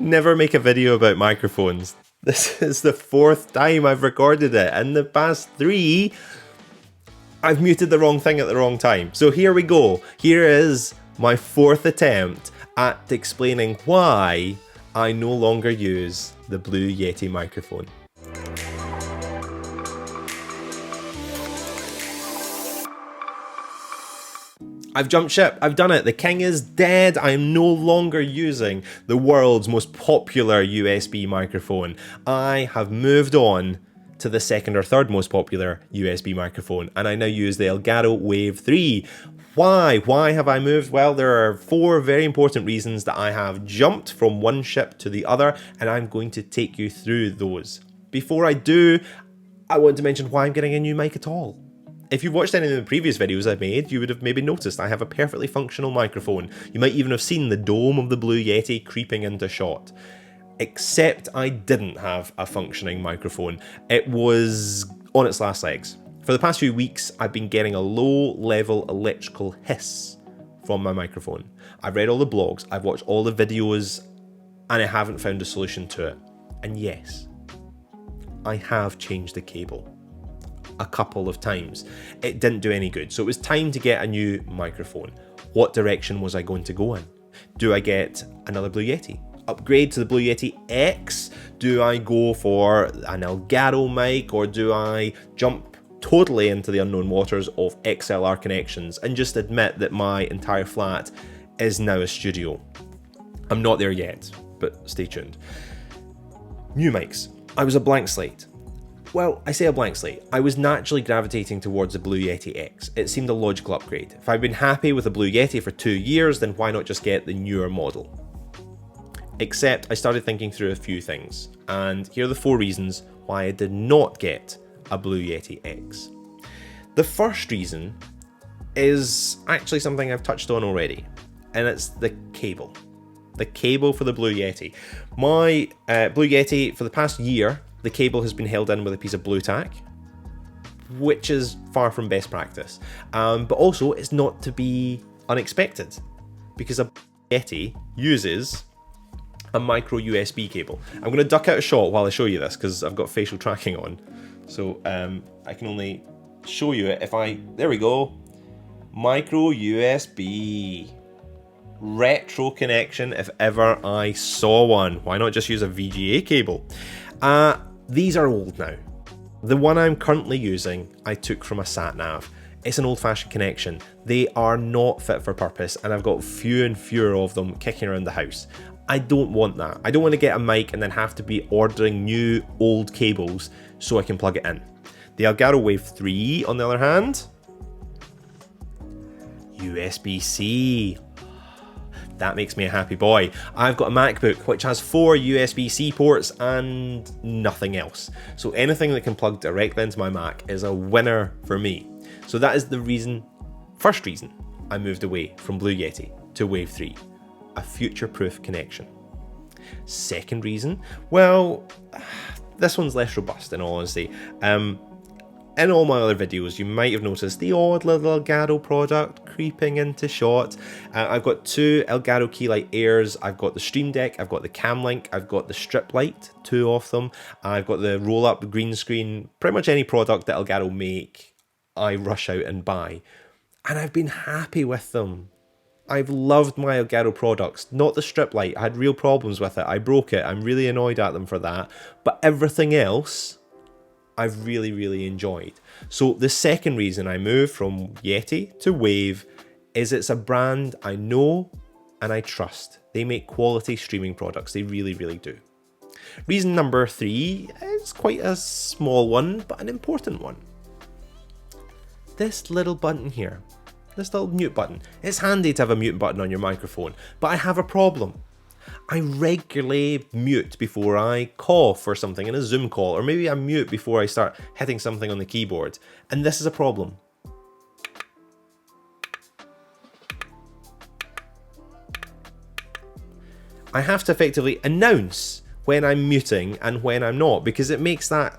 Never make a video about microphones. This is the 4th time I've recorded it. In the past 3, I've muted the wrong thing at the wrong time. So here we go. Here is my 4th attempt at explaining why I no longer use the Blue Yeti microphone. I've jumped ship, I've done it, the king is dead, I am no longer using the world's most popular USB microphone. I have moved on to the 2nd or 3rd most popular USB microphone, and I now use the Elgato Wave 3. Why? Why have I moved? Well, there are 4 very important reasons that I have jumped from one ship to the other, and I'm going to take you through those. Before I do, I want to mention why I'm getting a new mic at all. If you've watched any of the previous videos I've made, you would have maybe noticed I have a perfectly functional microphone. You might even have seen the dome of the Blue Yeti creeping into shot. Except I didn't have a functioning microphone. It was on its last legs. For the past few weeks, I've been getting a low-level electrical hiss from my microphone. I've read all the blogs, I've watched all the videos, and I haven't found a solution to it. And yes, I have changed the cable a couple of times. It didn't do any good, so it was time to get a new microphone. What direction was I going to go in? Do I get another Blue Yeti? Upgrade to the Blue Yeti X? Do I go for an Elgato mic, or do I jump totally into the unknown waters of XLR connections and just admit that my entire flat is now a studio? I'm not there yet, but stay tuned. New mics. I was a blank slate. Well, I say a blank slate. I was naturally gravitating towards the Blue Yeti X. It seemed a logical upgrade. If I've been happy with the Blue Yeti for 2 years, then why not just get the newer model? Except I started thinking through a few things, and here are the 4 reasons why I did not get a Blue Yeti X. The first reason is actually something I've touched on already, and it's the cable. The cable for the Blue Yeti. My Blue Yeti, for the past year, the cable has been held in with a piece of blue tack, which is far from best practice. But also, it's not to be unexpected, because a Yeti uses a micro USB cable. I'm going to duck out a shot while I show you this, because I've got facial tracking on. So I can only show you it if there we go. Micro USB. Retro connection if ever I saw one. Why not just use a VGA cable? These are old now. The one I'm currently using, I took from a sat nav. It's an old-fashioned connection. They are not fit for purpose, and I've got fewer and fewer of them kicking around the house. I don't want that. I don't want to get a mic and then have to be ordering new old cables so I can plug it in. The Elgato Wave 3, on the other hand, USB-C. That makes me a happy boy. I've got a MacBook which has 4 USB-C ports and nothing else. So anything that can plug directly into my Mac is a winner for me. So that is the first reason I moved away from Blue Yeti to Wave 3. A future-proof connection. Second reason, well, this one's less robust in all honesty. In all my other videos, you might have noticed the odd little Elgato product creeping into shot. I've got 2 Elgato Keylight Airs, I've got the Stream Deck, I've got the Cam Link, I've got the Strip Light, 2 of them. I've got the roll-up green screen. Pretty much any product that Elgato make, I rush out and buy. And I've been happy with them. I've loved my Elgato products, not the Strip Light. I had real problems with it. I broke it. I'm really annoyed at them for that. But everything else, I've really, really enjoyed. So the second reason I moved from Yeti to Wave is it's a brand I know and I trust. They make quality streaming products. They really, really do. Reason number 3 is quite a small one, but an important one. This little button here. This little mute button. It's handy to have a mute button on your microphone, but I have a problem. I regularly mute before I cough or something in a Zoom call, or maybe I mute before I start hitting something on the keyboard, and this is a problem. I have to effectively announce when I'm muting and when I'm not, because it makes that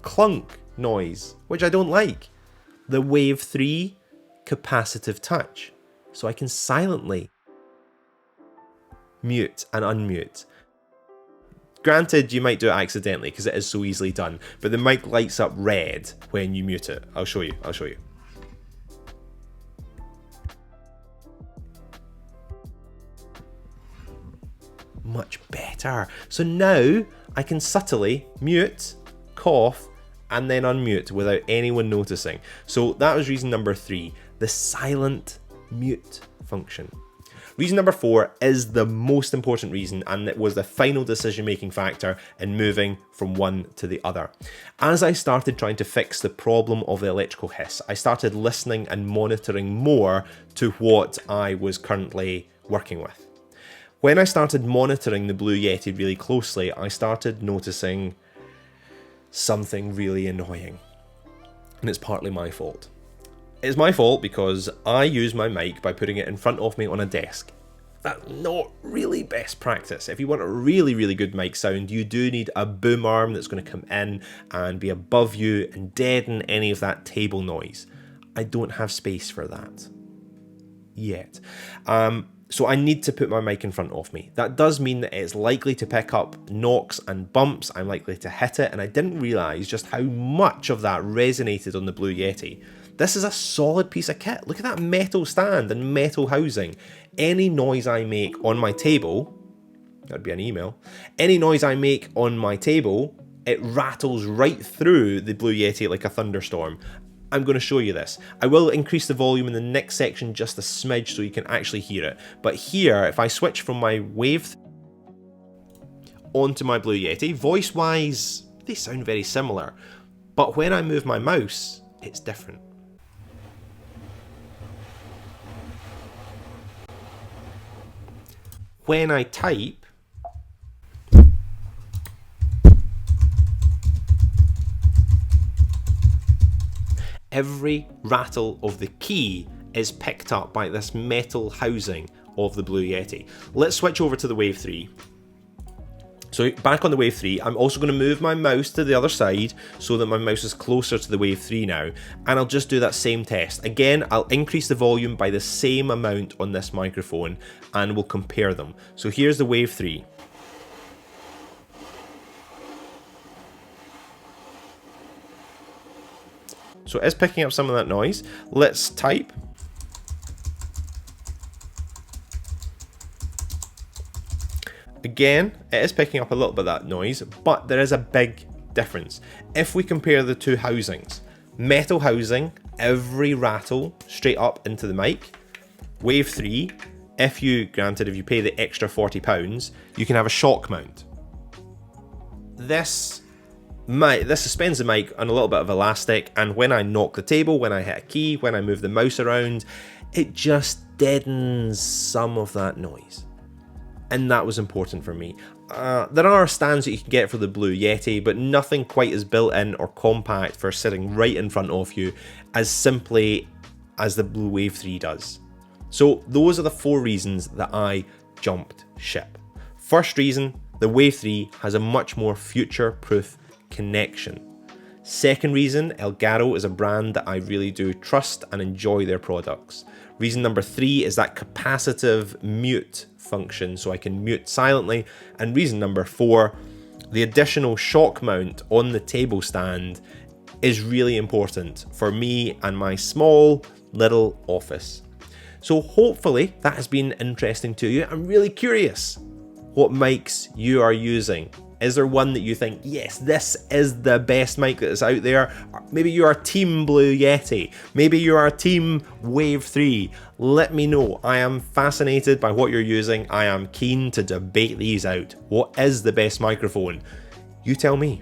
clunk noise, which I don't like. The Wave 3 capacitive touch, so I can silently mute and unmute. Granted, you might do it accidentally because it is so easily done, but the mic lights up red when you mute it. I'll show you. Much better. So now I can subtly mute, cough, and then unmute without anyone noticing. So that was reason number 3, the silent mute function. Reason number 4 is the most important reason, and it was the final decision-making factor in moving from one to the other. As I started trying to fix the problem of the electrical hiss, I started listening and monitoring more to what I was currently working with. When I started monitoring the Blue Yeti really closely, I started noticing something really annoying. And it's partly my fault. It's my fault because I use my mic by putting it in front of me on a desk. That's not really best practice. If you want a really, really good mic sound, you do need a boom arm that's going to come in and be above you and deaden any of that table noise. I don't have space for that yet. So I need to put my mic in front of me. That does mean that it's likely to pick up knocks and bumps. I'm likely to hit it, and I didn't realize just how much of that resonated on the Blue Yeti. This is a solid piece of kit. Look at that metal stand and metal housing. Any noise I make on my table, that'd be an email, any noise I make on my table, it rattles right through the Blue Yeti like a thunderstorm. I'm going to show you this. I will increase the volume in the next section just a smidge so you can actually hear it. But here, if I switch from my Wave onto my Blue Yeti, voice-wise, they sound very similar. But when I move my mouse, it's different. When I type, every rattle of the key is picked up by this metal housing of the Blue Yeti. Let's switch over to the Wave 3. So back on the Wave 3, I'm also going to move my mouse to the other side so that my mouse is closer to the Wave 3 now, and I'll just do that same test. Again, I'll increase the volume by the same amount on this microphone and we'll compare them. So here's the Wave 3. So it is picking up some of that noise. Let's type. Again, it is picking up a little bit of that noise, but there is a big difference. If we compare the two housings, metal housing, every rattle straight up into the mic. Wave 3, if you pay the extra £40, you can have a shock mount. This suspends the mic on a little bit of elastic, and when I knock the table, when I hit a key, when I move the mouse around, it just deadens some of that noise. And that was important for me. There are stands that you can get for the Blue Yeti, but nothing quite as built-in or compact for sitting right in front of you as simply as the Blue Wave 3 does. So those are the 4 reasons that I jumped ship. First reason, the Wave 3 has a much more future-proof connection. Second reason, Elgato is a brand that I really do trust and enjoy their products. Reason number 3 is that capacitive mute function, so I can mute silently. And reason number 4, the additional shock mount on the table stand is really important for me and my small little office. So hopefully that has been interesting to you. I'm really curious what mics you are using. Is there one that you think, yes, this is the best mic that is out there? Maybe you are Team Blue Yeti. Maybe you are Team Wave 3. Let me know. I am fascinated by what you're using. I am keen to debate these out. What is the best microphone? You tell me.